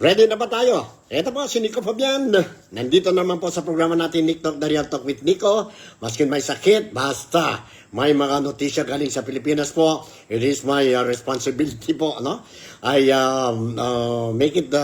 Ready na ba tayo? Ito po si Nico Fabian. Nandito naman po sa programa natin, Nick Talk, The Real Talk with Nico. Maskin may sakit, basta may mga notisya galing sa Pilipinas po. It is my responsibility po, no? I make it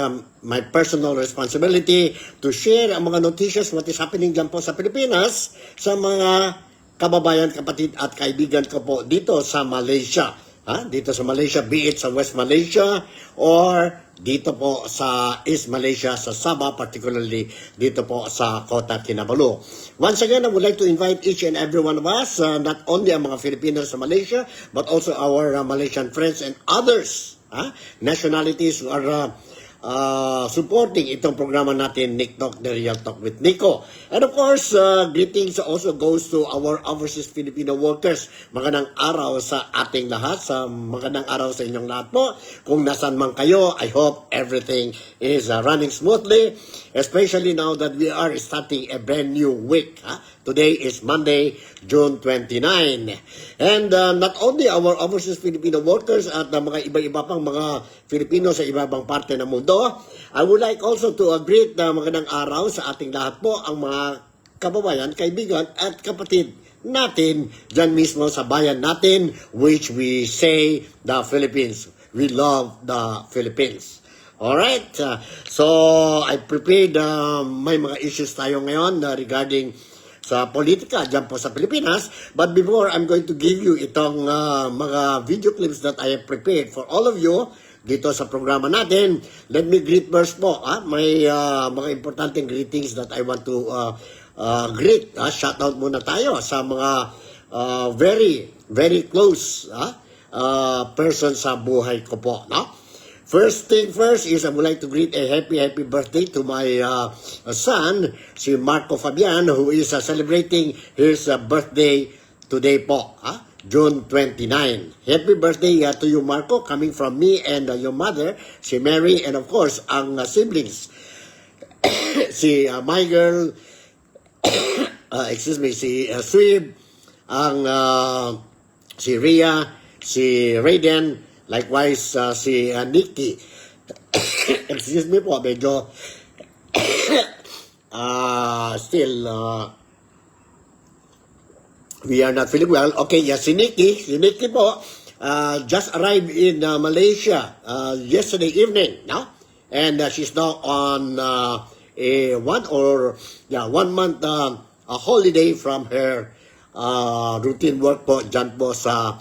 my personal responsibility to share ang mga noticias what is happening dyan po sa Pilipinas sa mga kababayan, kapatid at kaibigan ko po dito sa Malaysia. Dito sa Malaysia, be it sa West Malaysia or dito po sa East Malaysia, sa Sabah, particularly dito po sa Kota Kinabalu. Once again, I would like to invite each and every one of us, not only ang mga Filipinos sa Malaysia, but also our Malaysian friends and others, nationalities who are supporting itong programa natin, Nick Talk, The Real Talk with Nico. And of course, greetings also goes to our overseas Filipino workers. Magandang araw sa ating lahat, magandang araw sa inyong lahat po. Kung nasan man kayo, I hope everything is running smoothly, especially now that we are starting a brand new week. Today is Monday, June 29. And not only our overseas Filipino workers at mga iba-iba pang mga Filipino sa iba-ibang parte ng mundo, I would like also to greet magandang araw sa ating lahat po, ang mga kababayan, kaibigan at kapatid natin dyan mismo sa bayan natin, which we say the Philippines. We love the Philippines. Alright, so I prepared may mga issues tayo ngayon regarding sa politika dyan po sa Pilipinas. But before, I'm going to give you itong mga video clips that I have prepared for all of you dito sa programa natin. Let me greet first po. May mga importanteng greetings that I want to greet. Shout out muna tayo sa mga very, very close person sa buhay ko po. First thing first is I would like to greet a happy birthday to my son, si Marco Fabian, who is celebrating his birthday today po, June 29. Happy birthday to you, Marco, coming from me and your mother, si Mary, and of course, ang siblings, si my girl, si Swib, ang si Ria, si Raiden, likewise, si Nikki. Excuse me po, medyo still we are not feeling well. Okay, yes, si Nikki po just arrived in Malaysia yesterday evening, no? And she's now on a 1 month holiday from her routine work po dyan po sa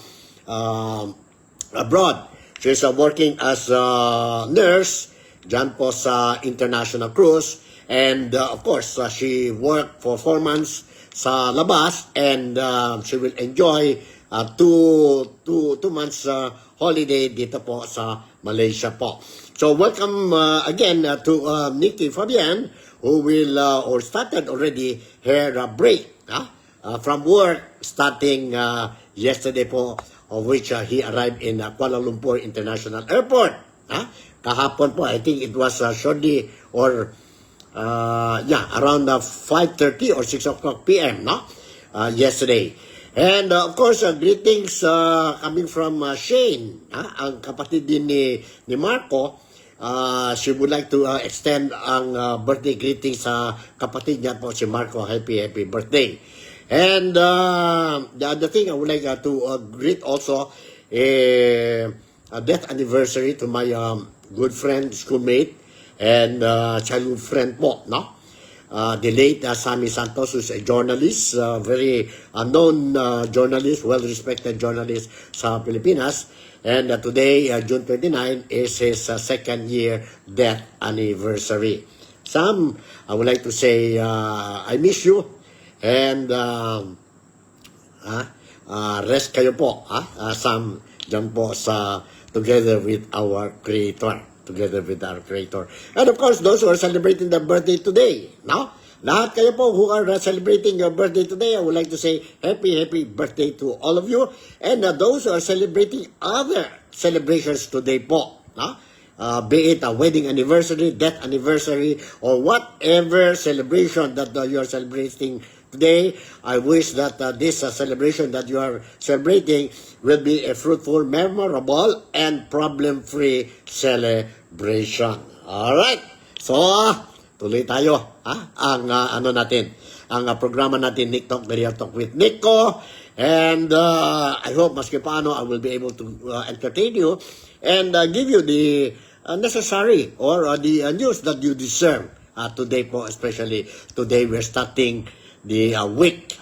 abroad. She's working as a nurse dyan po sa international cruise, and of course she worked for 4 months sa labas, and she will enjoy 2 months holiday dito po sa Malaysia po. So welcome again to Nikki Fabian, who will or started already her break from work starting yesterday po, of which he arrived in Kuala Lumpur International Airport. Kahapon po, I think it was shortly or around 5:30 or 6 o'clock p.m. Yesterday. And of course, greetings coming from Shane, ang kapatid din ni Marco. She would like to extend ang birthday greetings sa kapatid niya po, si Marco. Happy birthday. And the other thing I would like to greet also a death anniversary to my good friend, schoolmate, and childhood friend po, no? The late Sammy Santos, who's a journalist, very known journalist, well-respected journalist sa Pilipinas. And today, June 29, is his second year death anniversary. Sam, I would like to say, I miss you. And rest kayo po, Sam, dyan po sa together with our Creator. And of course, those who are celebrating their birthday today, no? Lahat kayo po who are celebrating your birthday today, I would like to say happy birthday to all of you. And those who are celebrating other celebrations today po, no? Be it a wedding anniversary, death anniversary, or whatever celebration that you are celebrating today, I wish that this celebration that you are celebrating will be a fruitful, memorable, and problem-free celebration. Alright. So, tuloy tayo. Ang ano natin, ang programa natin, Nick Talk, the Real Talk with Nico. And I hope, maski paano, I will be able to entertain you and give you the necessary or the news that you deserve. Today po, especially today, we're starting the week,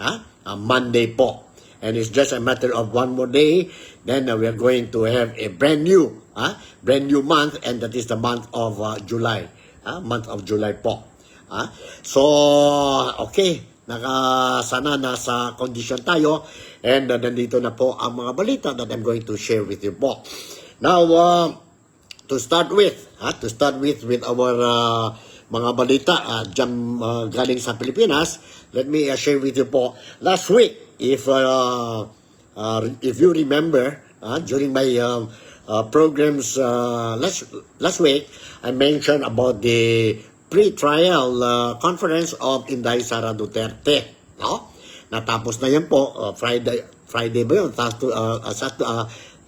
Monday po. And it's just a matter of one more day. Then we are going to have a brand new month, and that is the month of July. Month of July po. So, okay. Sana nasa condition tayo. And nandito na po ang mga balita that I'm going to share with you po. Now, to start with our mga balita galing sa Pilipinas, let me share with you po. Last week, if you remember, during my programs last week, I mentioned about the pre-trial conference of Inday Sara Duterte. No? Natapos na yan po, Friday ba yun?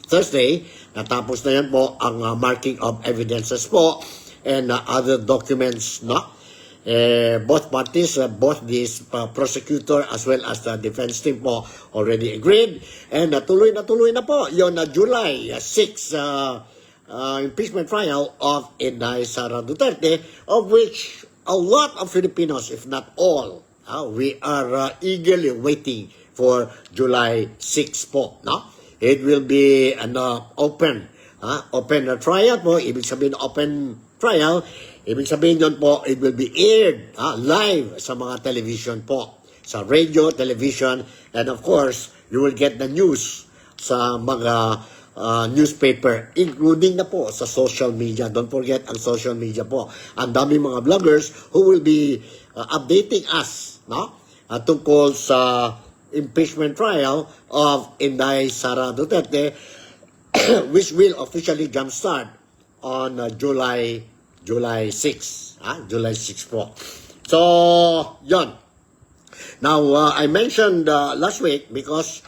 Thursday, natapos na yan po ang marking of evidences po and other documents, no? Both parties, both this prosecutor as well as the defense team po already agreed. And tuloy na po yon July 6 impeachment trial of Inday Sara Duterte, of which a lot of Filipinos, if not all, we are eagerly waiting for July 6 po. No? It will be an open trial po. Ibig sabihin open trial, ibig sabihin yun po, it will be aired live sa mga television po, sa radio, television, and of course, you will get the news sa mga newspaper, including na po sa social media. Don't forget ang social media po. Ang daming mga vloggers who will be updating us, no? Tungkol sa impeachment trial of Inday Sara Duterte, which will officially jumpstart on July 6. July 6 po. So, yon. Now, I mentioned last week because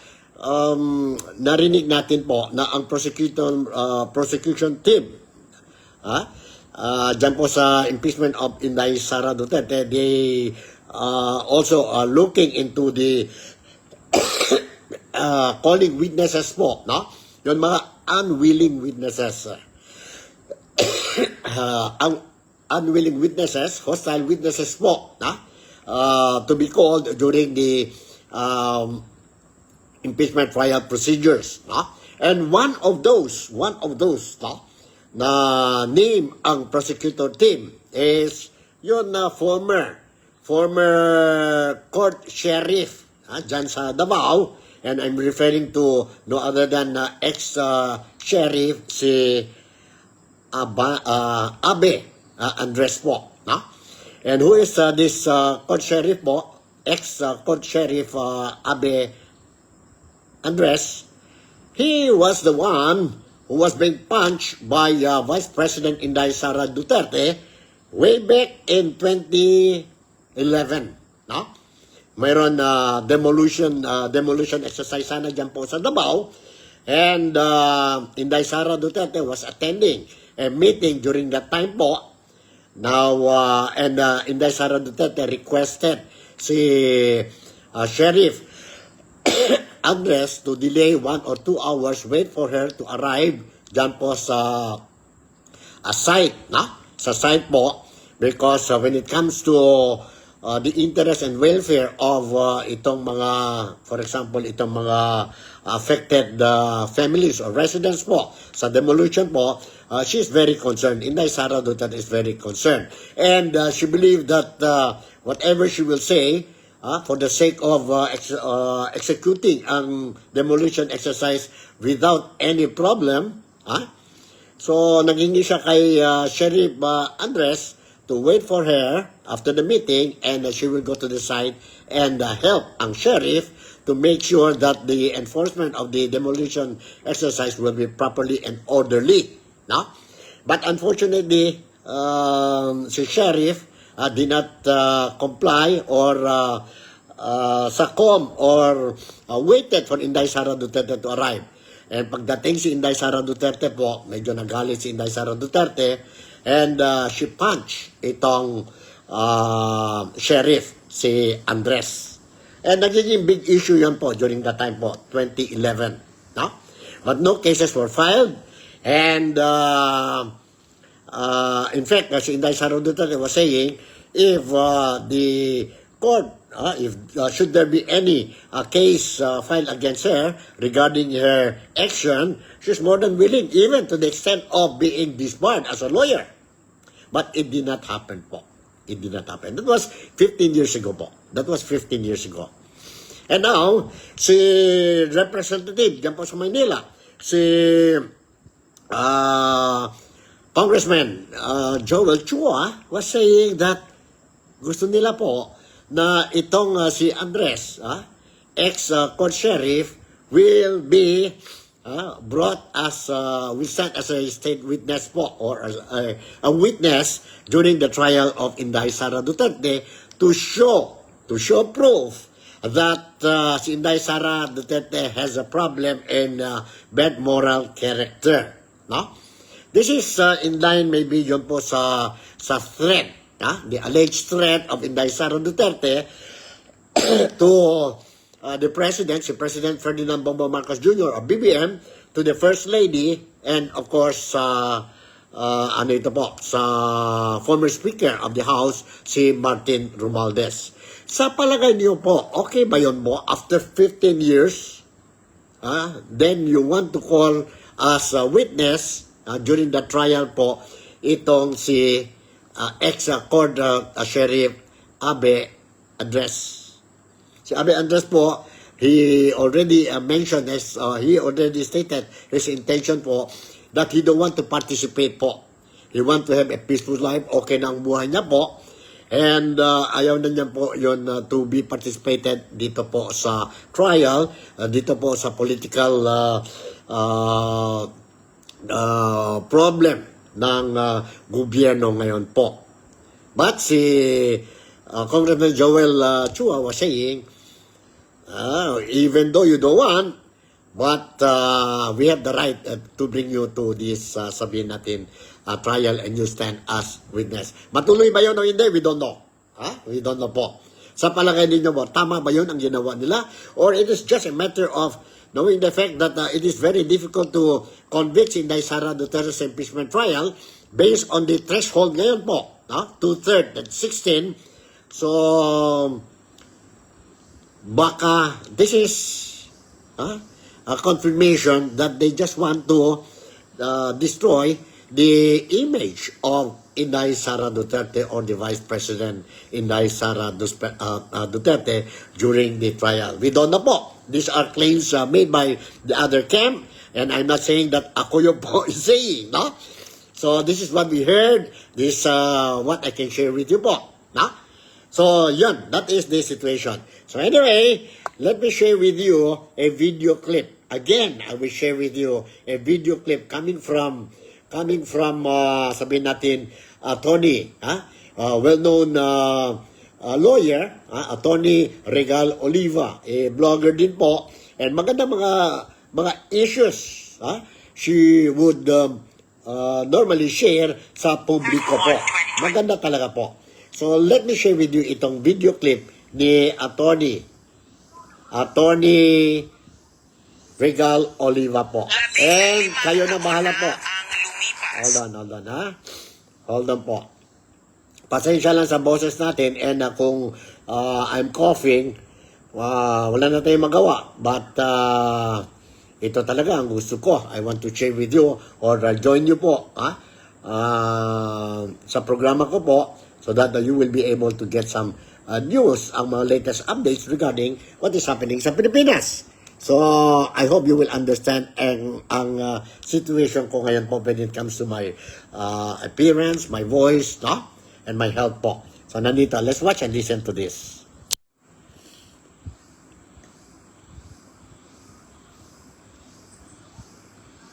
narinig natin po na ang prosecution team dyan po sa impeachment of Inday Sara Duterte, they also are looking into the calling witnesses po, no? Yung mga unwilling witnesses. Ang unwilling witnesses, hostile witnesses po, to be called during the impeachment trial procedures. And one of those, no, na name ang prosecutor team is yun na former court sheriff dyan sa Davao, and I'm referring to no other than ex-sheriff si Abe Andres po. No? And who is this court sheriff po? Ex-court sheriff Abe Andres. He was the one who was being punched by Vice President Inday Sara Duterte way back in 2011. No? Mayroon demolition exercise sana dyan po sa Davao, and Inday Sara Duterte was attending a meeting during that time po. Now, and Inday Sara Duterte requested si Sheriff Andres to delay 1 or 2 hours, wait for her to arrive dyan po sa site, sa site po, because when it comes to the interest and welfare of itong mga, for example, itong mga affected families or residents po sa demolition po, she is very concerned. Inday Sara Duterte is very concerned. And she believed that whatever she will say, for the sake of executing ang demolition exercise without any problem, so naghingi siya kay Sheriff Andres to wait for her after the meeting, and she will go to the site and help ang sheriff to make sure that the enforcement of the demolition exercise will be properly and orderly. No? But unfortunately, si sheriff did not comply or succumb or waited for Inday Sara Duterte to arrive. And pagdating si Inday Sara Duterte po, medyo nagalit si Inday Sara Duterte, and she punched itong sheriff, si Andres. And nagiging big issue yan po during that time po, 2011. No? But no cases were filed. And in fact, si Inday Sara Duterte was saying, if the court, if should there be any case filed against her regarding her action, she's more than willing, even to the extent of being disbarred as a lawyer. But it did not happen po. It did not happen. That was 15 years ago po. That was 15 years ago. And now, si representative dyan po sa Maynila, si Congressman Joel Chua was saying that gusto nila po na itong si Andres, ex-court sheriff, will be brought as will stand as a state witness po, or as a witness during the trial of Inday Sara Duterte to show proof that si Inday Sara Duterte has a problem in bad moral character. No? This is in line maybe yun po sa threat, the alleged threat of Inday Sara Duterte to the President, si President Ferdinand Bongbong Marcos Jr. of BBM, to the First Lady, and of course ano ito po, sa former Speaker of the House, si Martin Romualdez. Sa palagay niyo po, okay ba yun mo? After 15 years, then you want to call as a witness during the trial po, itong si ex-court sheriff Abe Andres. Si Abe Andres po, he already mentioned, he already stated his intention po that he don't want to participate po. He want to have a peaceful life, okay na ang buhay niya po. And ayaw na niya po yun to be participated dito po sa trial, dito po sa political problem ng gobyerno ngayon po. But si Congressman Joel Chua was saying, even though you don't want, but we have the right to bring you to this, sabihin natin, trial, and you stand as witness. Matuloy ba yun o hindi? We don't know. We don't know po. Sa palagay ninyo po, tama ba yun ang ginawa nila? Or it is just a matter of knowing the fact that it is very difficult to convict Inday Sara Duterte's impeachment trial based on the threshold ngayon po. 2/3, that's 16. So, baka this is a confirmation that they just want to destroy the image of Inday Sara Duterte or the Vice President Inday Sara Duterte during the trial. We don't know po. These are claims made by the other camp, and I'm not saying that ako yung po is saying, no? So this is what we heard. This what I can share with you po, no? So yun, that is the situation. So anyway, let me share with you a video clip. Again, I will share with you a video clip coming from sabihin natin, Tony, well-known lawyer, Attorney Regal Oliva, a blogger din po, and maganda mga issues she would normally share sa publiko po. Maganda talaga po. So let me share with you itong video clip ni Attorney Regal Oliva po. And kayo na bahala po. Hold on, Hold on po. Pasensya lang sa boses natin, and kung I'm coughing, wala na tayong magawa. But ito talaga ang gusto ko. I want to share with you or join you po sa programa ko po, so that you will be able to get some news, ang mga latest updates regarding what is happening sa Pilipinas. So, I hope you will understand ang situation ko ngayon po when it comes to my appearance, my voice, no? And my health po. So, nandito, let's watch and listen to this.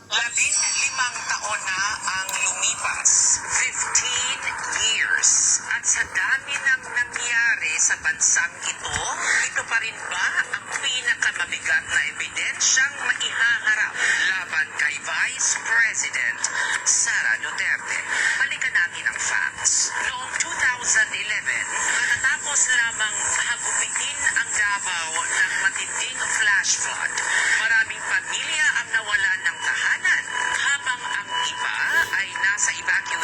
15 taon na ang lumipas, 15 years. At sa dami ng nangyari sa bansang ito pa rin ba ang pinakamabigat na ebidensyang maihaharap laban kay Vice President Sara Duterte? Balikan natin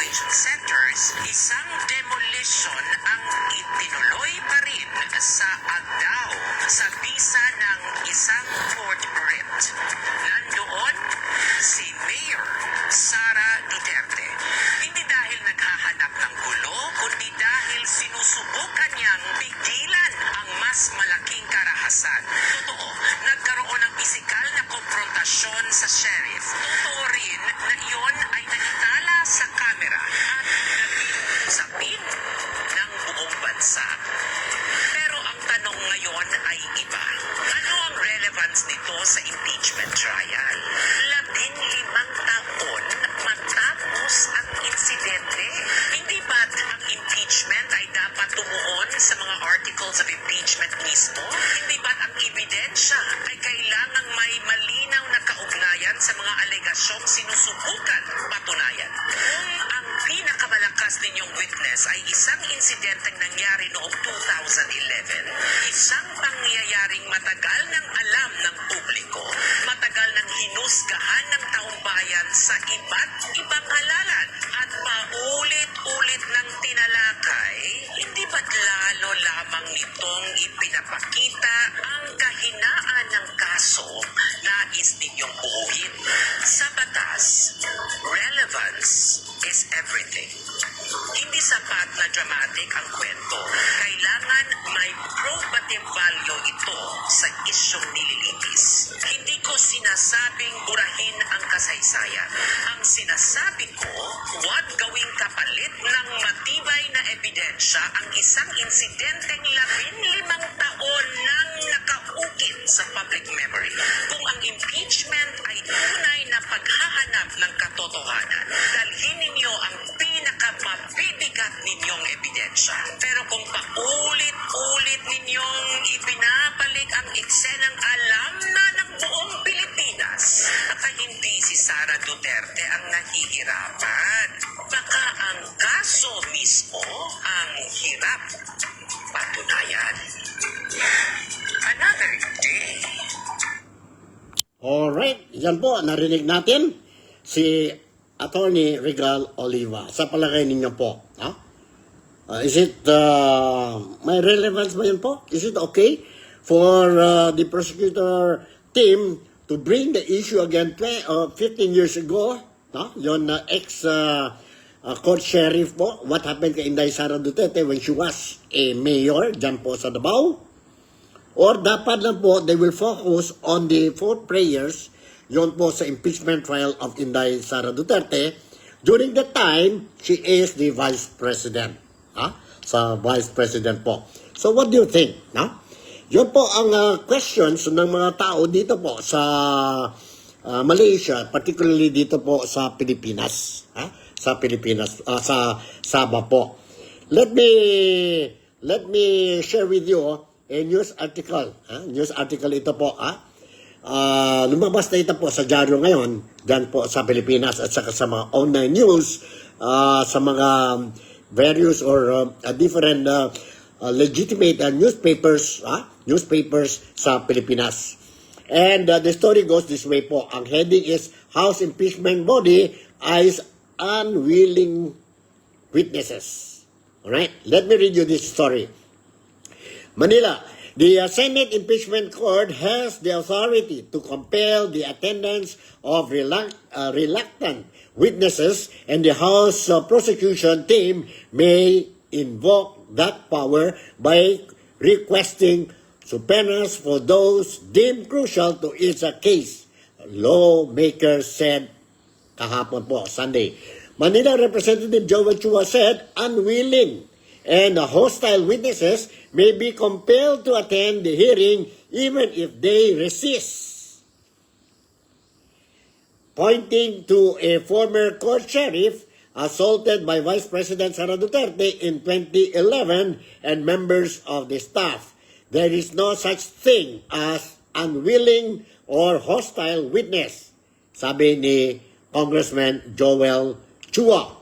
evacuation centers, isang demolition ang itinuloy pa rin sa Agdao sa bisa ng isang court writ. Nandoon si Mayor Sara Duterte. Hindi dahil naghahanap ng gulo, kundi dahil sinusubukan niyang pigilan ang mas malaking karahasan. Totoo, nagkaroon ng pisikal na konfrontasyon sa sheriff. Totoo rin na iyon ay nakitala sa kamera at naging usapin ng buong bansa. Pero ang tanong ngayon ay iba. Ano ang relevance nito sa impeachment trial? 15 taon matapos ang insidente. Hindi ba't ang impeachment ay dapat tumuon sa mga articles of impeachment mismo? Hindi ba't ang ebidensya ay kailangang may malinaw na kaugnayan sa mga alegasyong sinusubukan patunayan? Kung ang pinakamalakas ninyong witness ay isang insidenteng nangyari noong 2011, isang pangyayaring matagal nang alam ng publiko, matagal nang hinusgahan ng taong bayan sa iba't ibang halalan at paulit-ulit ng tinalakay, hindi ba't lalo lamang nitong ipinapakita ang kahinaan ng kaso nais ninyong buuin? Sa batas, relevance is everything. Hindi sapat na dramatic ang kwento. Kailangan may probative value ito sa isyong nililitis. Hindi ko sinasabing burahin ang kasaysayan. Ang sinasabi ko, huwag gawing kapalit ng matibay na ebidensya ang isang insidenteng 15 taon nang nakaukit sa public memory. Kung ang impeachment ay tunay na paghahanap ng katotohanan, dalhin ninyo ang pinakamabibigat ninyong ebidensya. Pero kung paulit-ulit ninyong ibinabalik ang eksenang alam na ng buong Pilipinas, baka hindi si Sara Duterte ang nahihirapan. Baka ang kaso mismo ang hirap patunayan. Another day. Alright, yan po, narinig natin si Attorney Regal Oliva. Sa palagay ninyo po, ha? Is it, may relevance ba yun po? Is it okay for the prosecutor team to bring the issue again 15 years ago? No? Yon ex-court sheriff po, what happened kay Inday Sara Duterte when she was a mayor dyan po sa Davao? Or dapat lang po, they will focus on the 4 prayers, yon po sa impeachment trial of Inday Sara Duterte, during the time she is the vice president. Sa vice president po. So what do you think? No? Yun po ang questions ng mga tao dito po sa Malaysia, particularly dito po sa Pilipinas. Sa Pilipinas, sa Sabah po. Let me share with you a news article. News article ito po. Lumabas na ito po sa dyaryo ngayon, dyan po sa Pilipinas at saka sa mga online news, sa mga various or different legitimate newspapers sa Pilipinas. And the story goes this way po. Ang heading is, House Impeachment Body Eyes Unwilling Witnesses. Alright, let me read you this story. Manila, the Senate Impeachment Court has the authority to compel the attendance of reluctant witnesses, and the House prosecution team may invoke that power by requesting subpoenas for those deemed crucial to its case, lawmakers said kahapon po, Sunday. Manila Representative Joel Chua said unwilling and hostile witnesses may be compelled to attend the hearing even if they resist. Pointing to a former court sheriff assaulted by Vice President Sara Duterte in 2011 and members of the staff. There is no such thing as unwilling or hostile witness, sabi ni Congressman Joel Chua.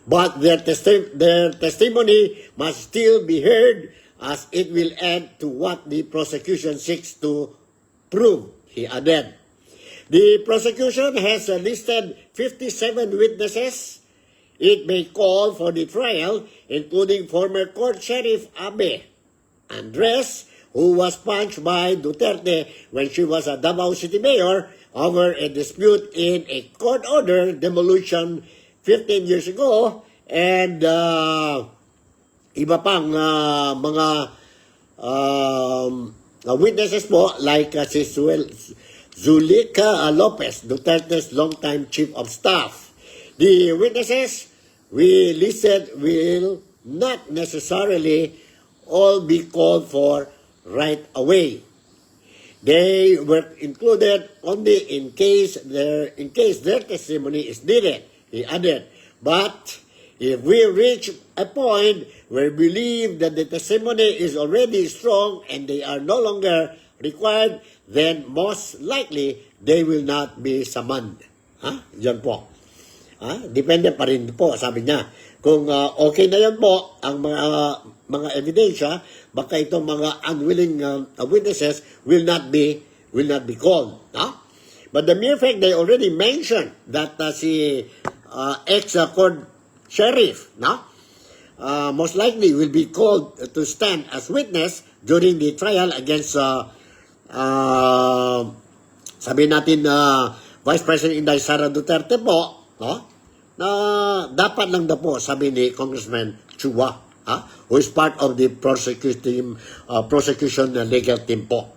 But their testimony must still be heard as it will add to what the prosecution seeks to prove, he added. The prosecution has listed 57 witnesses it may call for the trial, including former court sheriff Abe Andres, who was punched by Duterte when she was a Davao City Mayor over a dispute in a court order demolition 15 years ago, and iba pang mga witnesses po like si Zulica Lopez, Duterte's longtime chief of staff. The witnesses we listed will not necessarily all be called for right away. They were included only in case their testimony is needed, he added. But if we reach a point where we believe that the testimony is already strong and they are no longer required, then most likely they will not be summoned. Yan po. Depende pa rin po, sabi niya. Kung okay na yan po, ang mga ebidensya, baka itong mga unwilling witnesses will not be called. But the mere fact they already mentioned that si ex-court sheriff, most likely will be called to stand as witness during the trial against sabi natin Vice President Inday Sara Duterte po, na dapat lang na po, sabi ni Congressman Chua, who is part of the prosecution legal team po.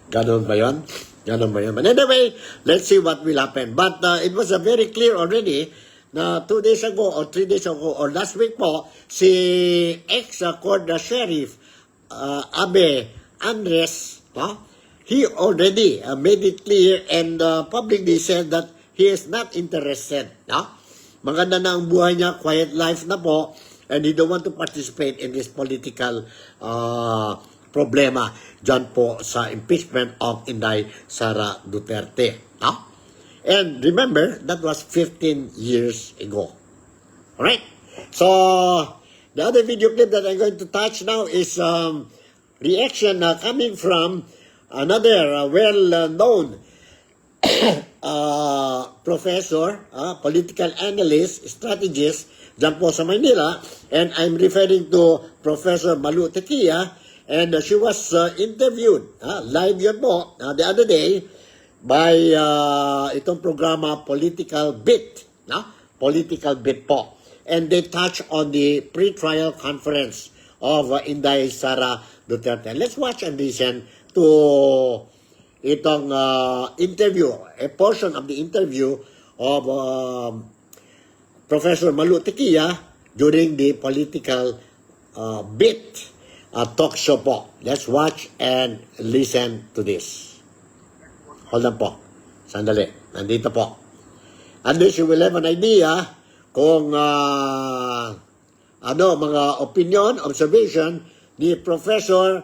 Ganon ba yun? Ganon ba yun? But anyway, let's see what will happen. But it was very clear already na 2 days ago or 3 days ago or last week po, si ex-court sheriff Abe Andres, he already made it clear and publicly said that he is not interested. Maganda na ang buhay niya, quiet life na po, and he don't want to participate in this political problema dyan po sa impeachment of Inday Sara Duterte. And remember, that was 15 years ago. Alright? So, the other video clip that I'm going to touch now is reaction coming from another well-known professor, political analyst, strategist, dyan po sa Manila, and I'm referring to Professor Malu Tequia, and she was interviewed, live yun po, the other day, by itong programa Political Bit, Political Bit po. And they touch on the pre-trial conference of Inday Sara Duterte. Let's watch and listen to itong interview, a portion of the interview of Professor Malu Tequia during the Political Bit talk show po. Let's watch and listen to this. Hold on po. Sandali. Nandito po. And this you will have an idea kung mga opinion, observation ni Professor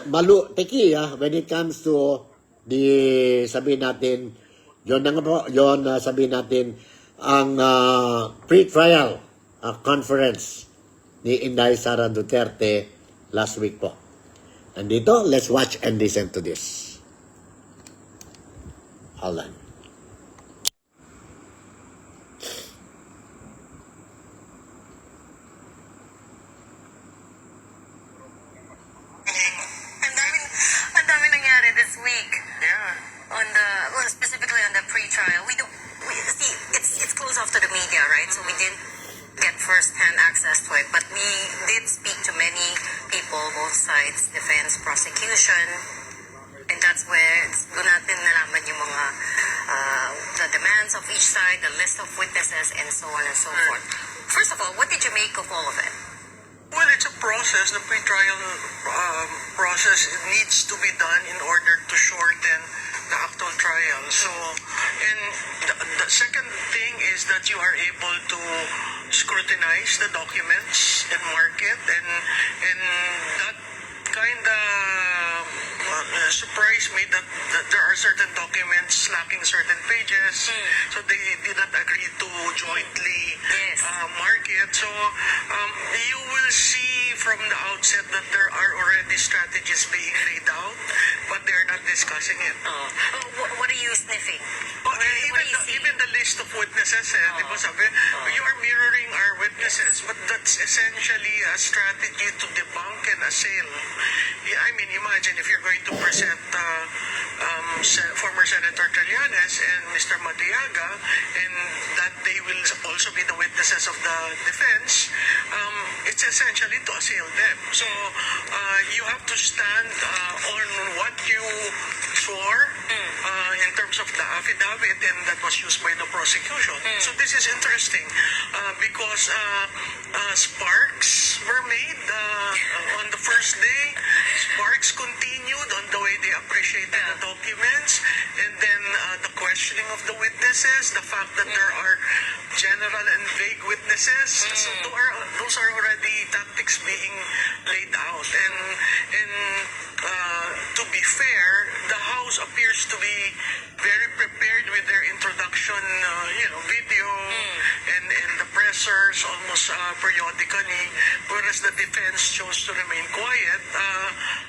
Malu Tequia when it comes to the, sabihin natin, sabihin natin, ang pre-trial conference ni Inday Sara Duterte last week po. Nandito, let's watch and listen to this. Hold on. Ang dami nangyari this week. Yeah. Specifically on the pre-trial. We see, it's closed off to the media, right? So we didn't get first-hand access to it. But we did speak to many people, both sides, defense, prosecution. And that's where doon natin nalaman yung mga the demands of each side, the list of witnesses, and so on and so forth. First of all, what did you make of all of it? Well, it's a process. The pre-trial process needs to be done in order to shorten the actual trial. So, and the second thing is that you are able to scrutinize the documents and mark it, and that kind of surprised me that there are certain documents lacking certain pages, so they did not agree to jointly mark it. So you will see from the outset that there are already strategies being laid out, but they're not discussing it. What are you sniffing? What do you see? even the list of witnesses, di ba sabi, you are mirroring our witnesses, but that's essentially a strategy to debunk and assail. I mean, imagine if you're going to present former Senator Trillanes and Mr. Madiaga, and that they will also be the witnesses of the defense, it's essentially to assail them. So you have to stand on what you swore in terms of the affidavit, and that was used by the prosecution. So this is interesting because sparks were made on the first day. Sparks continued on the way they appreciated the documents, and then the questioning of the witnesses, the fact that there are general and vague witnesses. So those are already tactics being laid out. And to be fair, the House appears to be very prepared with their introduction, video and the pressers almost periodically, whereas the defense chose to remain quiet,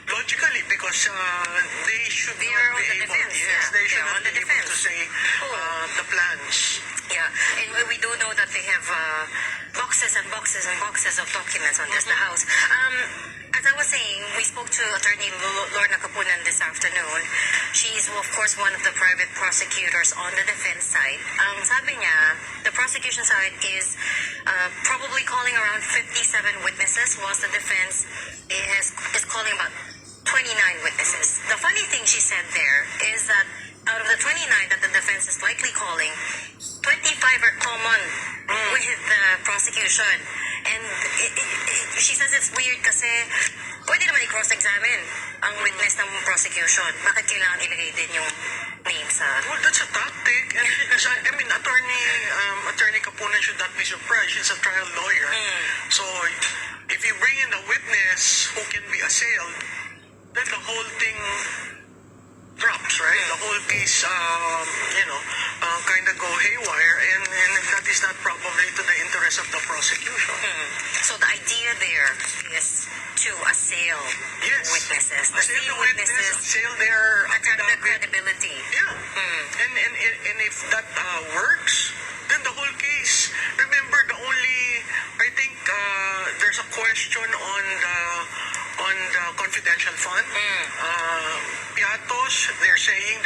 logically, because they should They not are on be the able, defense, yes, they should on not the be able to defense. say the plans. Yeah, and we do know that they have boxes and boxes and boxes of documents on this, the House. As I was saying, we spoke to Attorney Lorna Kapunan this afternoon. She's, of course, one of the private prosecutors on the defense side. Sabi niya, the prosecution side is probably calling around 57 witnesses, whilst the defense is calling about 29 witnesses. The funny thing she said there is that out of the 29 that the defense is likely calling, 25 are common with the prosecution. And she says it's weird kasi pwede naman i-cross-examine ang witness ng prosecution. Bakit kailangan ilagay din yung name sa... Well, that's a tactic. And I mean, Attorney Kapunan should not be surprised. She's a trial lawyer. So if you bring in a witness who can be assailed, then the whole thing drops, right? The whole case, kind of go haywire, and that is not probably to the interest of the prosecution. So the idea there is to assail Yes. witnesses. Assail the witness, witnesses, assail their attack the affidavit. credibility. Yeah. And if that works, then the whole case. Remember, I think there's a question on the confidential fund. Piatos, they're saying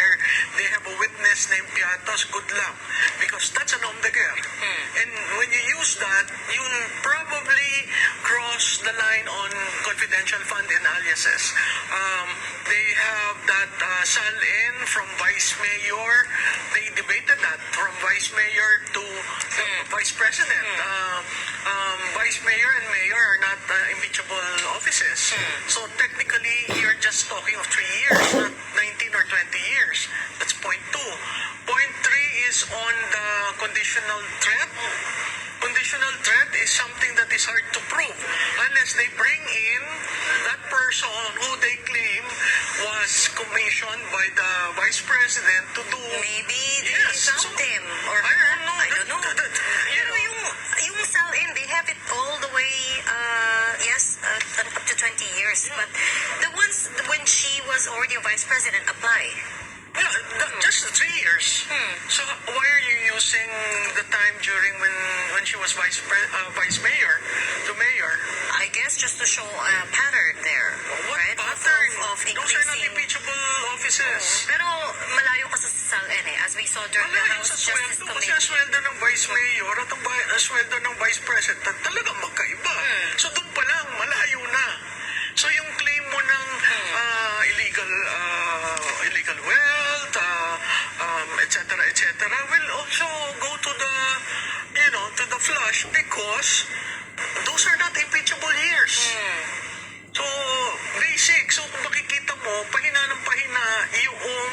they have a witness named Piatos. Good luck, because that's an homme de guerre. And when you use that, you'll probably cross the line on confidential fund and aliases. They have that Sal-in from Vice Mayor. They debated that from Vice Mayor to Vice President. Vice Mayor and Mayor are not impeachable offices. So technically, you're just talking of 3 years, not 19 or 20 years. That's point 2. Point 3 is on the conditional threat. Conditional threat is something that is hard to prove unless they bring in that person who they claim was commissioned by the Vice President to do. Maybe they Yes, found so- him. Or I don't know. I don't know. Pero yung Sal-in, they have it all the way, up to 20 years. But the ones when she was already a Vice President apply. Yeah, just 3 years. So why are you using the time during when she was vice mayor to mayor? I guess just to show a pattern there. What Right? pattern? Of Those are not increasing. impeachable offices. Pero malayo pa sa Sal-in as we saw during the Malayo House sa Justice sweldo, kasi ang Committee. sweldo ng vice mayor at ang sweldo ng vice president talagang magkaiba. So doon pa lang, malayo na. So yung claim mo ng illegal wealth, etc., will also go to the flush because those are not impeachable years. So, basic. So, kung makikita mo, pahina ng pahina yung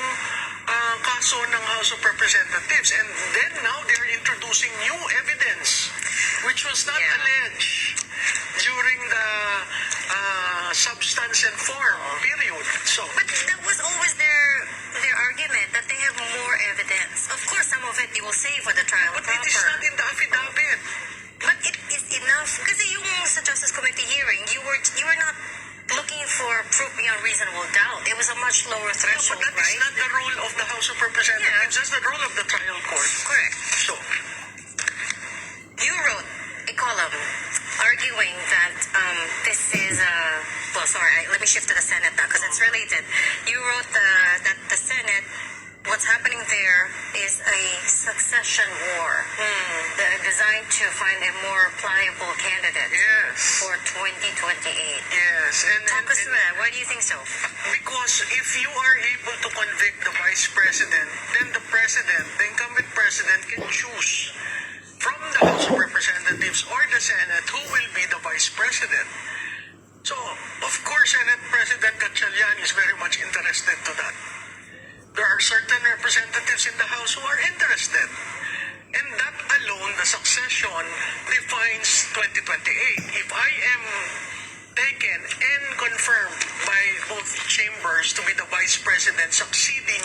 kaso ng House of Representatives. And then now, they are introducing new evidence which was not alleged during the substance and form period. So, But that was always their argument that they have more evidence. Of course, some of it you will save for the trial but proper. it is not in the affidavit. But it is enough. Kasi yung sa Justice Committee hearing, you were not looking for proof beyond reasonable doubt. out. It was a much lower But threshold, that is right? not the role of the House of Representatives. That's the role of the trial court. Correct. So, You wrote a column arguing that this is well, sorry, let me shift to the Senate now because it's related. You wrote that the Senate, what's happening there is a succession war designed to find a more pliable candidate yes. for 2028. Yes. Talk us through that. Why do you think so? Because if you are able to convict the vice president, then the president, the incumbent president, can choose from the House of Representatives or the Senate who will be the vice president. So, of course, Senate President Gatchalian is very much interested to that. There are certain representatives in the House who are interested. And that alone, the succession, defines 2028. If I am taken and confirmed by both chambers to be the vice president, succeeding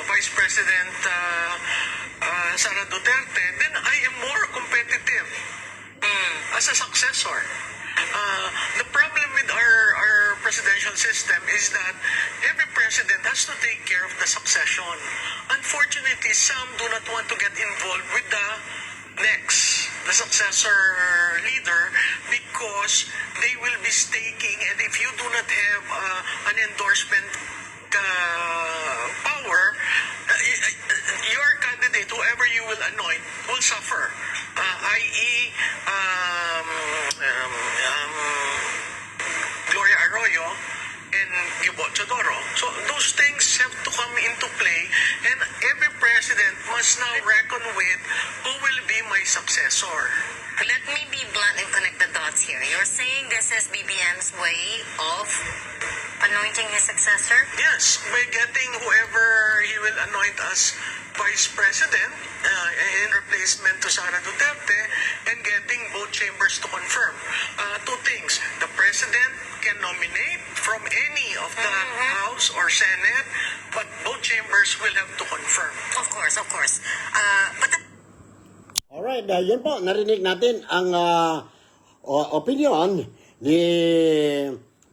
Vice President Sara Duterte, then I am more competitive as a successor. The problem with our presidential system is that every president has to take care of the succession. Unfortunately, some do not want to get involved with the successor leader, because they will be staking, and if you do not have an endorsement power, your candidate, whoever you will anoint, will suffer. I.e., Gloria Arroyo and Gibo Chodoro. So those things have to come into play, and every president must now reckon with who will be my successor. Let me be blunt and connect the dots here. You're saying this is BBM's way of anointing his successor? Yes, by getting whoever he will anoint as vice president in replacement to Sara Duterte, and getting both chambers to confirm. Two things. The president can nominate from any of the House or Senate, but both chambers will have to confirm. Of course, of course. But Alright, yun po, narinig natin ang opinion ni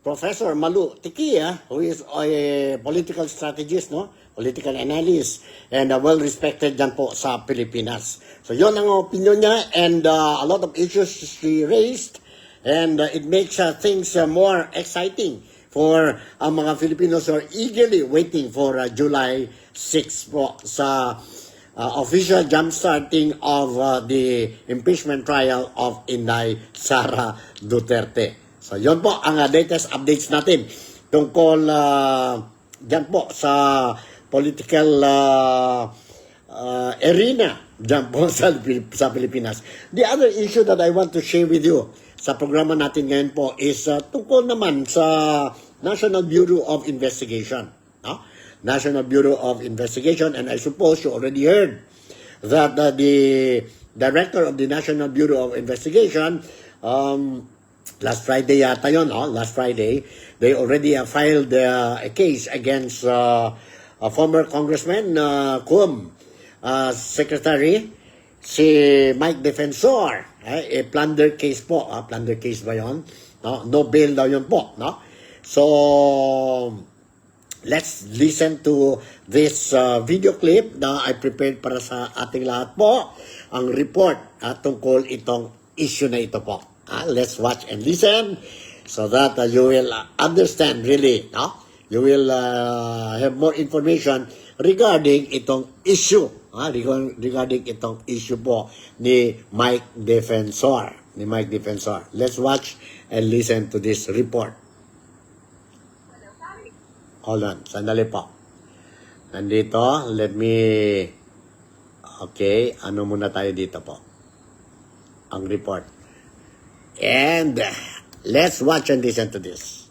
Professor Malu Tikia, who is a political strategist, no? Political analyst, and well-respected dyan po sa Pilipinas. So yun ang opinion niya, and a lot of issues she raised, and it makes things more exciting for ang mga Filipinos who are eagerly waiting for July 6 po sa official jump-starting of the impeachment trial of Inday Sara Duterte. So, yun po ang latest updates natin tungkol dyan po sa political arena dyan po sa Pilipinas. The other issue that I want to share with you sa programa natin ngayon po is tungkol naman sa National Bureau of Investigation. No? National Bureau of Investigation, and I suppose you already heard that the director of the National Bureau of Investigation, last Friday yata yun, last Friday, they already filed a case against a former Congressman, Secretary, si Mike Defensor, a plunder case po, plunder case ba yun? No bail daw yun po, no? So, let's listen to this video clip na I prepared para sa ating lahat po, ang report tungkol itong issue na ito po. Let's watch and listen so that you will understand really, no? You will have more information regarding itong issue, regarding itong issue po ni Mike Defensor. Let's watch and listen to this report. Hold on, sandali po. Nandito, let me... Okay, ano muna tayo dito po? Ang report. And let's watch and listen to this.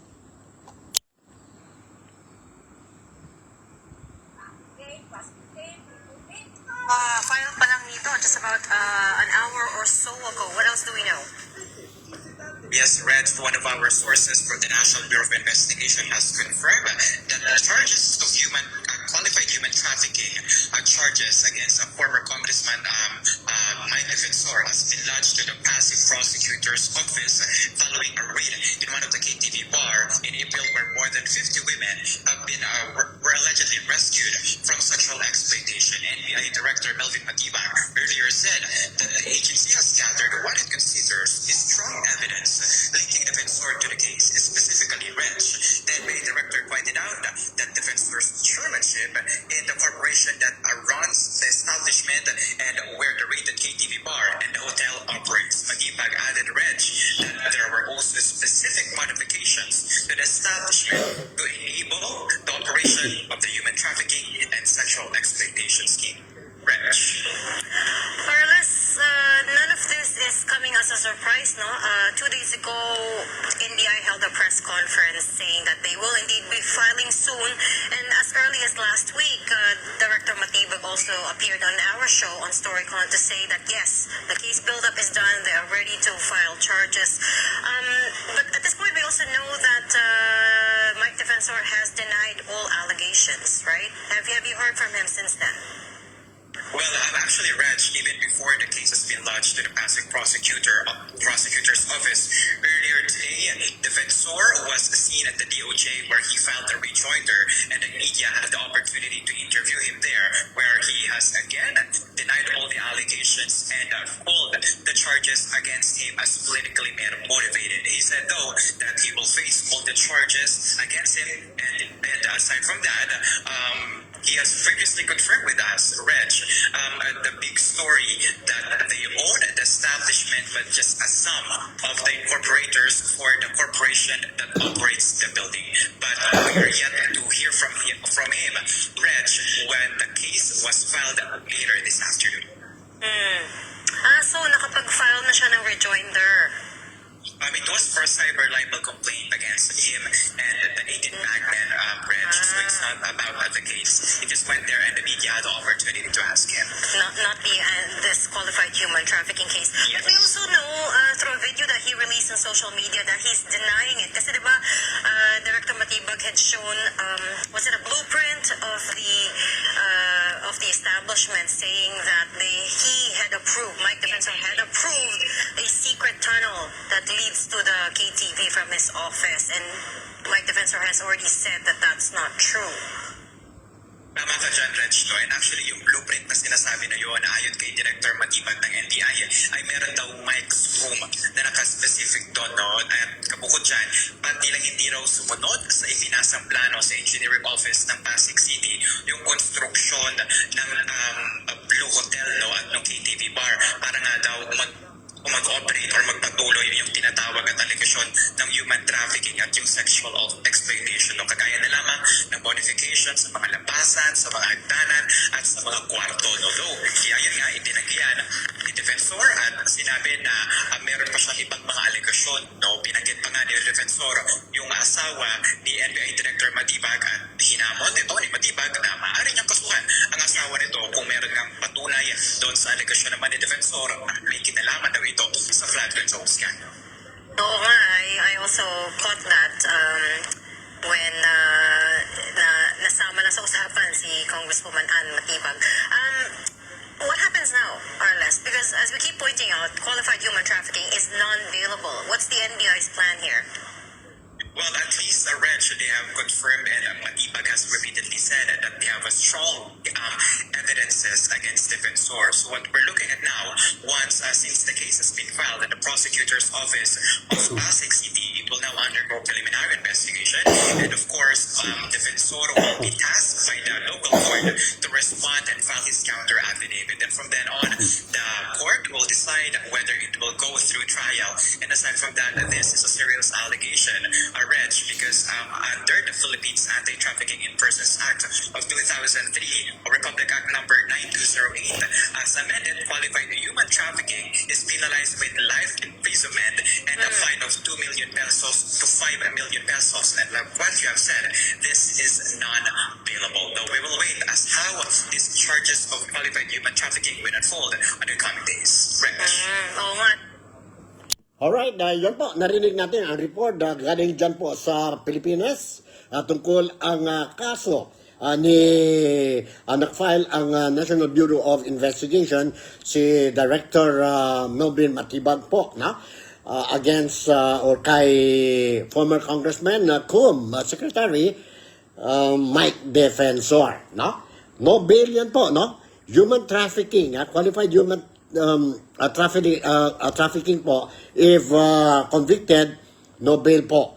File pa lang nito just about an hour or so ago. What else do we know? Yes, Red, one of our sources from the National Bureau of Investigation has confirmed that the charges of qualified human trafficking charges against a former Congressman Mike Defensor has been lodged to the Pasig Prosecutor's Office following a raid in one of the KTV bar in April where more than 50 women have been were allegedly rescued from sexual exploitation. NBI Director Melvin Matibang earlier said that the agency has gathered what it considers is strong evidence linking Defensor to the case, specifically Reg. The NBI Director pointed out that Defensor's chairmanship in the corporation that runs the establishment and where the rated KTV bar and the hotel operates. Matibang added Reg that there were also specific modifications to the establishment to enable the operation of the human trafficking and sexual exploitation scheme. Reg. Carlos, none of this is coming as a surprise, no? 2 days ago, NBI held a press conference saying that they will indeed be filing soon. And as early as last week, Director Matibag also appeared on our show on StoryCon to say that yes, the case buildup is done. They are ready to file charges. But at this point, we also know that Mike Defensor has denied all allegations, right? Have you heard from him since then? Well, actually, Reg, even before the case has been lodged to the Pasig prosecutor's office, earlier today, Defensor was seen at the DOJ where he filed a rejoinder, and the media had the opportunity to interview him there, where he has again denied all the allegations and called the charges against him as politically motivated. He said, though, that he will face all the charges against him, and aside from that, he has previously confirmed with us, Reg, the big story that they own the establishment but just a sum of the incorporators for the corporation that operates the building. But we're yet to hear from him, Reg, when the case was filed later this afternoon. So nakapag-file na siya ng rejoinder. It was for a cyber libel complaint against him and the 18-bagman Reg, so it's not about the case. He just went there and the media had the opportunity to ask him. Not the this qualified human trafficking case. Yes. But we also know through a video that he released on social media that he's denying it. Kasi diba, Director Matibag had shown, was it a blueprint of the establishment saying that he had approved, Mike Defensor had approved a secret tunnel that leads to the KTV from his office, and Mike Defensor has already said that that's not true. Tama ka dyan, Reg, no? And actually, yung blueprint na sinasabi na yun, ayon kay Director Matibag ng NBI, ay meron daw Mike's room na nakaspecific doon, no? At kabukod dyan, pati lang hindi raw sumunod sa ipinasang plano sa Engineering Office ng Pasig City, yung construction ng Blue Hotel, no? At ng KTV bar, para nga daw mag-operate or magpatuloy yung tinatawag at allegation ng human trafficking at yung sexual exploitation. No? Kagaya na lamang ng modification sa mga labasan, sa mga hagdanan, at sa mga kwarto. No? Though, kaya yan nga itinagyan ni Defensor at sinabi na meron pa siyang ibang mga allegation. No? Pinagit pa nga ni Defensor yung asawa ni NBI Director Matibag at hinamon ito ni Matibag na maaari niyang kasuhan ang asawa nito kung meron ng patunay doon sa allegation naman ni Defensor at may kinalaman daw ito sa flagrant zone scandal. Oo nga, I also caught that when nasama na sa usapan si Congresswoman Ann Matibag. What happens now, Arles? Because as we keep pointing out, qualified human trafficking is non-bailable. What's the NBI's plan here? Well, at least Reg, they have confirmed and Matibag has repeatedly said that they have a strong evidences against Defensor. So what we're looking at now, once since the case has been filed at the prosecutor's office of Pasig City, it will now undergo preliminary investigation. And of course, Defensor will be tasked by the local court to respond and file his counter affidavit. And from then on, the court will decide whether it will go through trial. And aside from that, this is a serious allegation, Reg, because under the Philippines Anti-Trafficking in Persons Act of 2003, or Republic Act number 9208, as amended, qualified human trafficking is penalized with life imprisonment and a fine of 2 million pesos to 5 million pesos. And like what you have said, this is non-bailable. Now we will wait as how these charges of qualified human trafficking will unfold in the coming days. Reg. Oo nga. Alright, yan po, narinig natin ang report galing dyan po sa Pilipinas tungkol ang kaso nag-file ang National Bureau of Investigation, si Director Melvin Matibag po, against or kay former Congressman Cum, Secretary Mike Defensor, no bail yan po, human trafficking, qualified human trafficking po, if convicted, no bail po,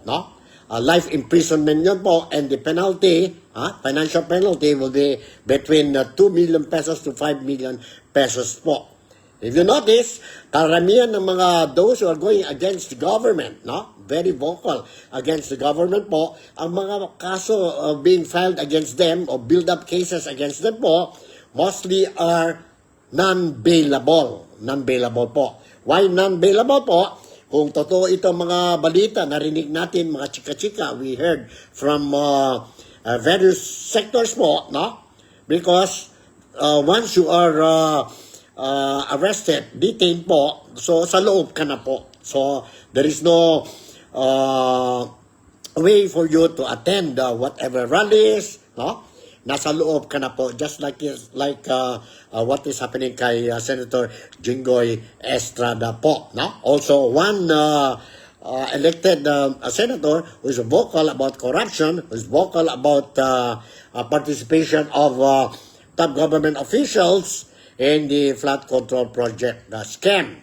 life imprisonment yun po, and the penalty, financial penalty will be between 2 million pesos to 5 million pesos po. If you notice, karamihan ng mga those who are going against the government, very vocal against the government po, ang mga kaso being filed against them or build-up cases against them po, mostly are non-bailable. Non-bailable po. Why non-bailable po? Kung totoo itong mga balita, narinig natin, mga chika-chika, we heard from various sectors po, because once you are arrested, detained po, so sa loob ka na po. So there is no way for you to attend whatever rallies, nasa loob ka na po, just like what is happening kay Senator Jinggoy Estrada po. Also, one elected senator who is vocal about corruption, who is vocal about participation of top government officials in the flood control project, the scam.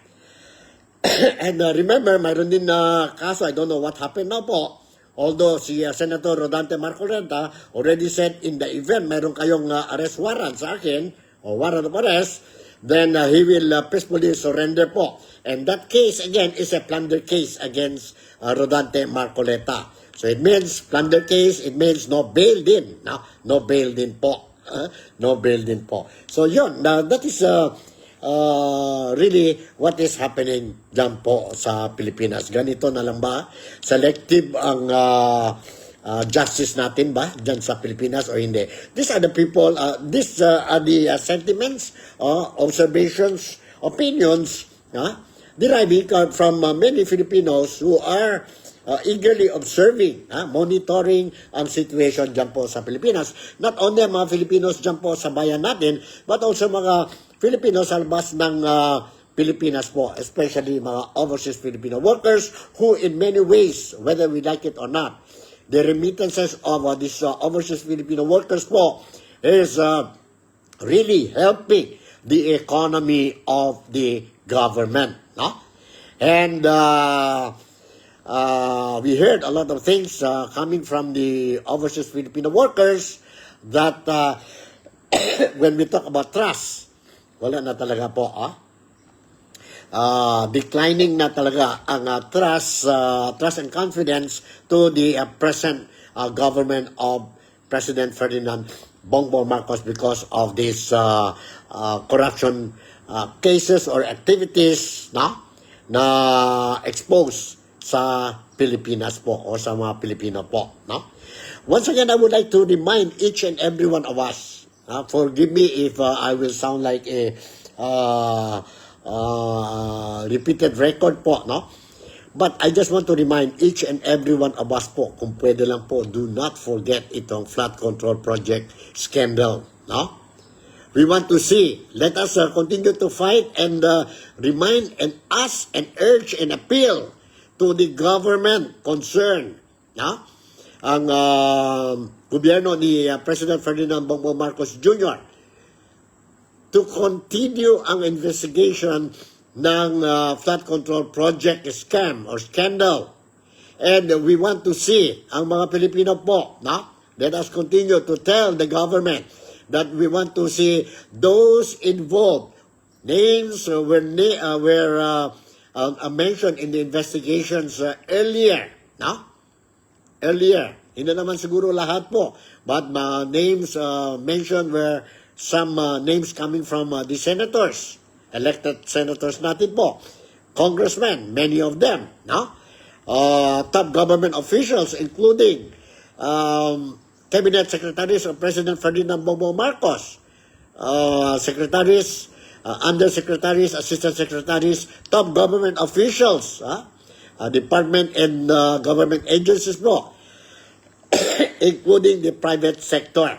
And remember, mayroon din na kaso, I don't know what happened now po, although si Senator Rodante Marcoleta already said in the event, mayroon kayong arrest warrant sa akin, or warrant of arrest, then he will peacefully surrender po. And that case, again, is a plunder case against Rodante Marcoleta. So it means plunder case, it means no bail din. No bail din po. No bail din po. So yun, that is really what is happening dyan po sa Pilipinas. Ganito na lang ba? Selective ang justice natin ba dyan sa Pilipinas o hindi? These are the people, these are the sentiments, observations, opinions, deriving from many Filipinos who are eagerly observing, monitoring ang situation dyan po sa Pilipinas. Not only mga Filipinos dyan po sa bayan natin, but also mga Filipinos sa labas ng Pilipinas po, especially mga overseas Filipino workers who in many ways, whether we like it or not, the remittances of these overseas Filipino workers po is really helping the economy of the government. And we heard a lot of things coming from the overseas Filipino workers that when we talk about trust, wala na talaga po. Declining na talaga ang trust and confidence to the present government of President Ferdinand Bongbong Marcos because of these corruption cases or activities na expose sa Pilipinas po o sa mga Pilipino po. Once again, I would like to remind each and every one of us, forgive me if I will sound like a repeated record po, but I just want to remind each and every one of us po, kung pwede lang po, do not forget itong flood control project scandal. We want to see, let us continue to fight and remind and ask and urge and appeal to the government concerned, ang gobyerno ni President Ferdinand Bongbong Marcos Jr. to continue ang investigation ng flood control project scam or scandal. And we want to see ang mga Pilipino po, let us continue to tell the government that we want to see those involved. Names were mentioned in the investigations earlier. Earlier. Hindi naman siguro lahat po. But names mentioned were some names coming from the senators. Elected senators natin po. Congressmen, many of them. Top government officials including Cabinet Secretaries of President Ferdinand Bongbong Marcos, Secretaries, Undersecretaries, Assistant Secretaries, top government officials, department and government agencies po, including the private sector.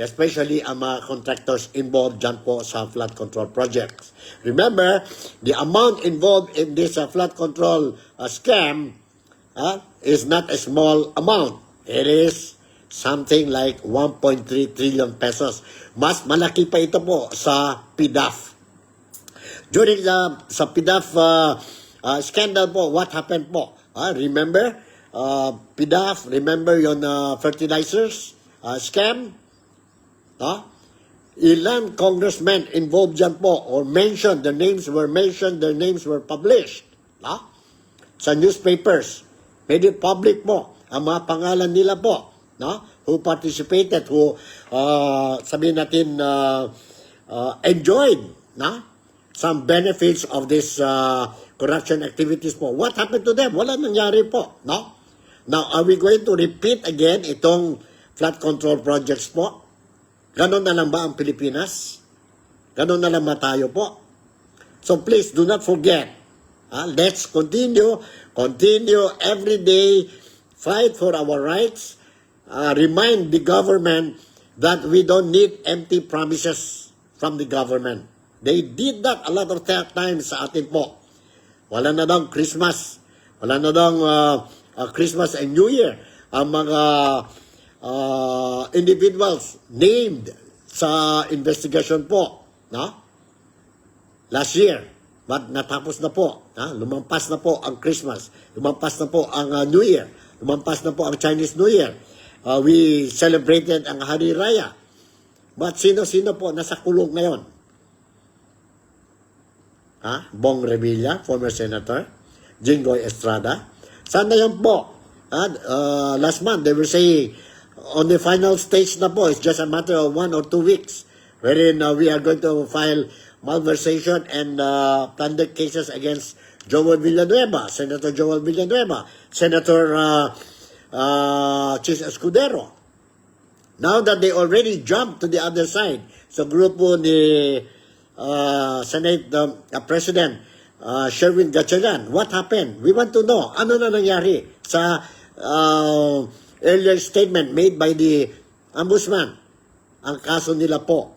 especially ang mga contractors involved dyan po sa flood control projects. Remember, the amount involved in this flood control scam is not a small amount. It is something like 1.3 trillion pesos. Mas malaki pa ito po sa PDAF. During sa PDAF scandal po, what happened po? Remember, PDAF, remember yung fertilizers scam? Ilan congressmen involved dyan po or mentioned, their names were mentioned, their names were published sa newspapers. Made it public po ang mga pangalan nila po, who participated, who sabihin natin enjoyed some benefits of this corruption activities po. What happened to them? Wala nangyari po, Now, are we going to repeat again itong flood control projects po? Ganon na lang ba ang Pilipinas? Ganon na lang ba tayo po? So please do not forget. Let's continue every day, fight for our rights, remind the government that we don't need empty promises from the government. They did that a lot of times sa atin po. Wala na daw Christmas. Wala na daw Christmas and New Year. Ang mga individuals named sa investigation po, last year, but natapos na po, lumampas na po ang Christmas, lumampas na po ang New Year, lumampas na po ang Chinese New Year. We celebrated ang Hari Raya. But sino-sino po nasa kulong ngayon? Bong Revilla, former senator, Jinggoy Estrada. Sana yan po. Last month, they were saying, on the final stage na po, it's just a matter of 1 or 2 weeks wherein we are going to file malversation and plunder cases against Joel Villanueva, Senator Joel Villanueva, Senator Chis Escudero. Now that they already jumped to the other side, sa grupo ni Senate President Sherwin Gatchalian, what happened? We want to know, ano na nangyari sa earlier statement made by the ombudsman, ang kaso nila po.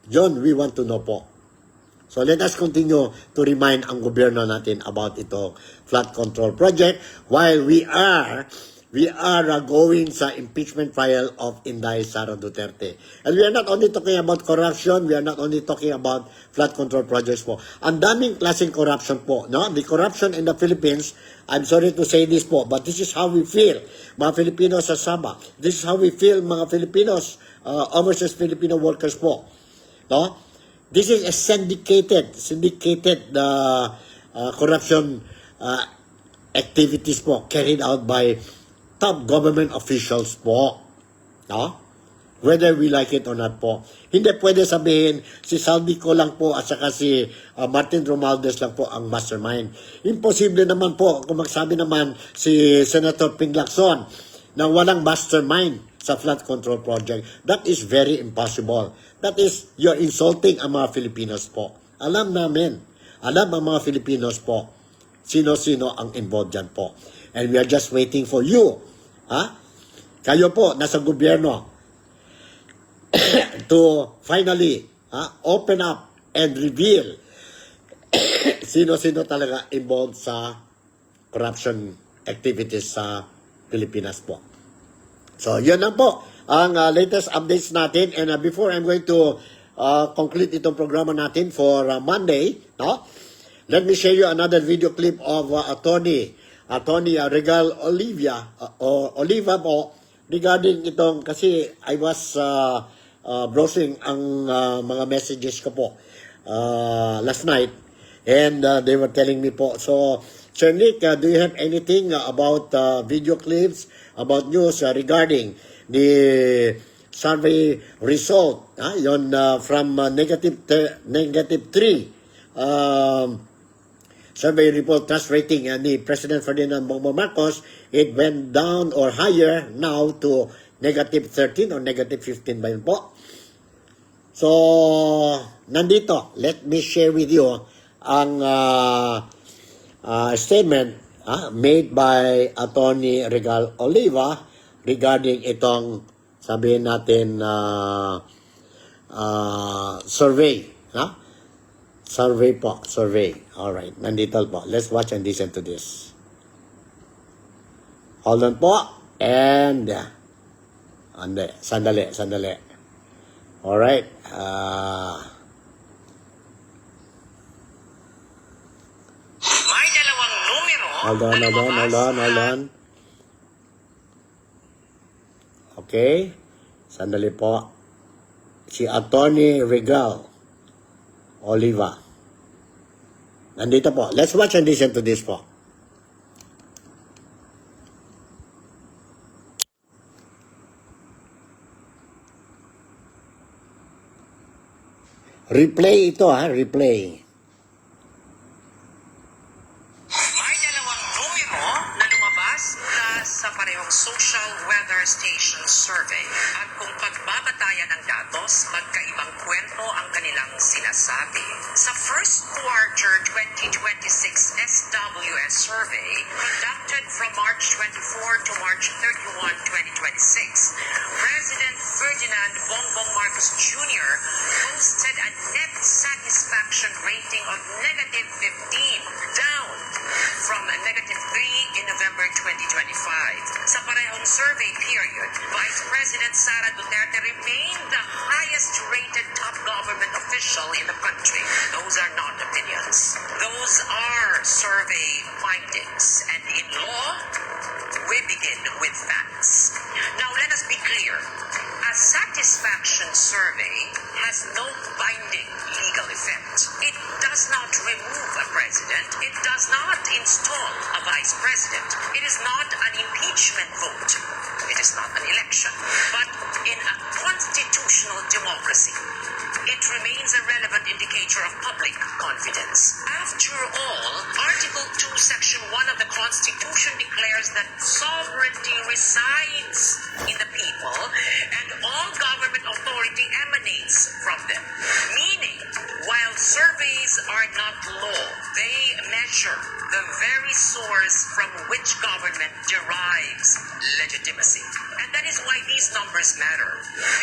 John, we want to know po. So let us continue to remind ang gobyerno natin about ito flood control project while we are going sa impeachment trial of Inday Sara Duterte. And we are not only talking about corruption, we are not only talking about flood control projects po. Ang daming klaseng corruption po, The corruption in the Philippines, I'm sorry to say this po, but this is how we feel, mga Filipinos sa Sabah. This is how we feel, mga Filipinos, overseas Filipino workers po. This is a syndicated corruption activities po carried out by top government officials po. Whether we like it or not po. Hindi pwede sabihin si Saldico lang po at saka si Martin Romualdez lang po ang mastermind. Imposible naman po kung magsabi naman si Senator Ping Lacson na walang mastermind sa flood control project. That is very impossible. That is, you're insulting ang mga Filipinos po. Alam namin, alam ang mga Filipinos po, sino-sino ang involved dyan po. And we are just waiting for you. Kayo po, nasa gobyerno, to finally open up and reveal sino-sino talaga involved sa corruption activities sa Pilipinas po. So, yun lang po ang latest updates natin. And before I'm going to conclude itong programa natin for Monday, let me share you another video clip of Attorney Regal Oliva po regarding itong, kasi I was browsing ang mga messages ko po last night and they were telling me po. So, Sir Nick, do you have anything about video clips, about news regarding the survey result? Yon from negative 3 survey report trust rating ni President Ferdinand Bongbong Marcos, it went down or higher now to negative 13 or negative 15 ba yun po? So, nandito, let me share with you ang statement made by Attorney Regal Oliva regarding itong sabihin natin, survey. Ha? Survey po, survey. Alright, nandito po. Let's watch and listen to this. Hold on po. And, sandali. Alright. May dalawang numero Hold na lumabas on. Okay. Sandali po. Si Attorney Regal Oliva. Nandito po. Let's watch and listen to this po. Replay ito replay. May dalawang numero na lumabas mula sa parehong social weather station survey. At kung pagbabatayan ng datos, magkaibang kwento ang kanilang sinasabi. Sa first quarter 2026 SWS survey, conducted from March 24 to March 31, 2026, President Ferdinand Bongbong Marcos Jr. posted a net satisfaction rating of negative 15, down from negative 3 in November 2025. Sa parehong survey period, Vice President Sara Duterte remained the highest-rated top government official in the country. Those are not opinions. Those are survey findings. And in law, we begin with facts. Now, let us be clear. A satisfaction survey has no binding legal effect. It does not remove a president. It does not install a vice president. It is not an impeachment vote. It is not an election. But in a constitutional democracy, it remains a relevant indicator of public confidence. After all, Article 2, Section 1 of the Constitution declares that sovereignty resides in the people and all government authority emanates from them. Meaning, while surveys are not law, they measure the very source from which government derives legitimacy. And that is why these numbers matter.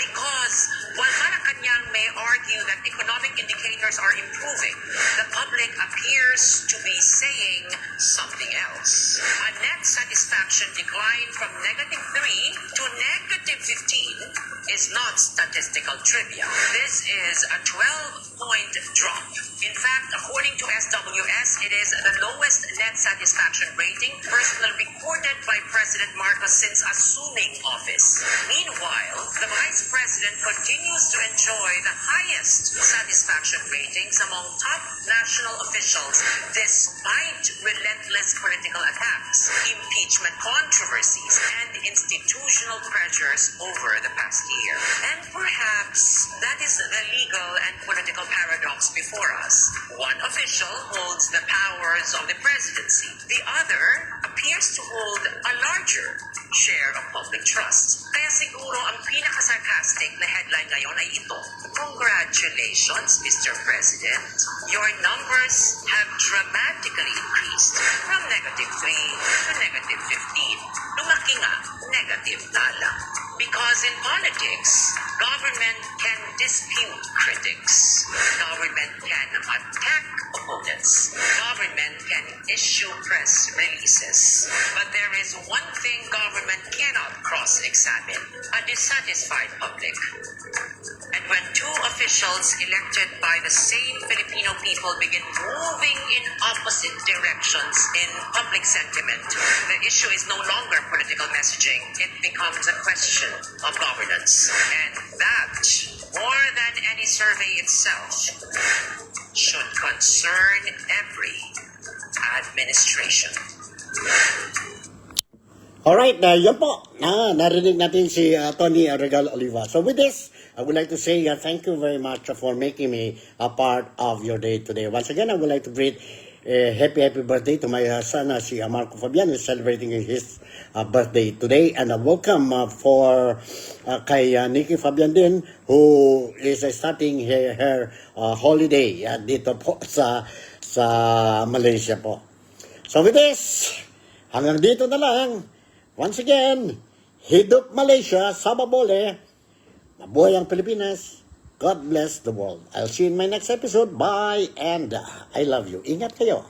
Because while Malacanang may argue that economic indicators are improving, the public appears to be saying something else. A net satisfaction decline from negative 3 to negative 15 is not statistical trivia. This is a 12-point drop. In fact, according to SWS, it is the lowest net satisfaction rating personally recorded by President Marcos since assuming office. Meanwhile, the Vice President continues to enjoy the highest satisfaction ratings among top national officials despite relentless political attacks, impeachment controversies, and institutional pressures over the past year. And perhaps that is the legal and political paradox before us. One official holds the powers of the presidency. The other appears to hold a larger share of public trust. Kaya siguro ang pinaka-sarcastic na headline ngayon ay ito. Congratulations, Mr. President. Your numbers have dramatically increased from negative 3 to negative 15. Lumaki nga, negative na lang. Because in politics, government can dispute critics. Government can attack opponents. Government can issue press releases. But there is one thing government cannot cross-examine: a dissatisfied public. And when two officials elected by the same Filipino people begin moving in opposite directions in public sentiment, the issue is no longer political messaging. It becomes a question of governance. And that, more than any survey itself, should concern every administration. Alright, yun po. Narinig natin si Tony Regal Oliva. So with this, I would like to say thank you very much for making me a part of your day today. Once again, I would like to greet happy birthday to my son, si Marco Fabian, who is celebrating his birthday today. And welcome for kay Nikki Fabian din, who is starting her holiday dito po sa Malaysia po. So with this, hanggang dito na lang. Once again, Hidup Malaysia, Sababole, mabuhay ang Pilipinas, God bless the world. I'll see you in my next episode. Bye and I love you. Ingat kayo.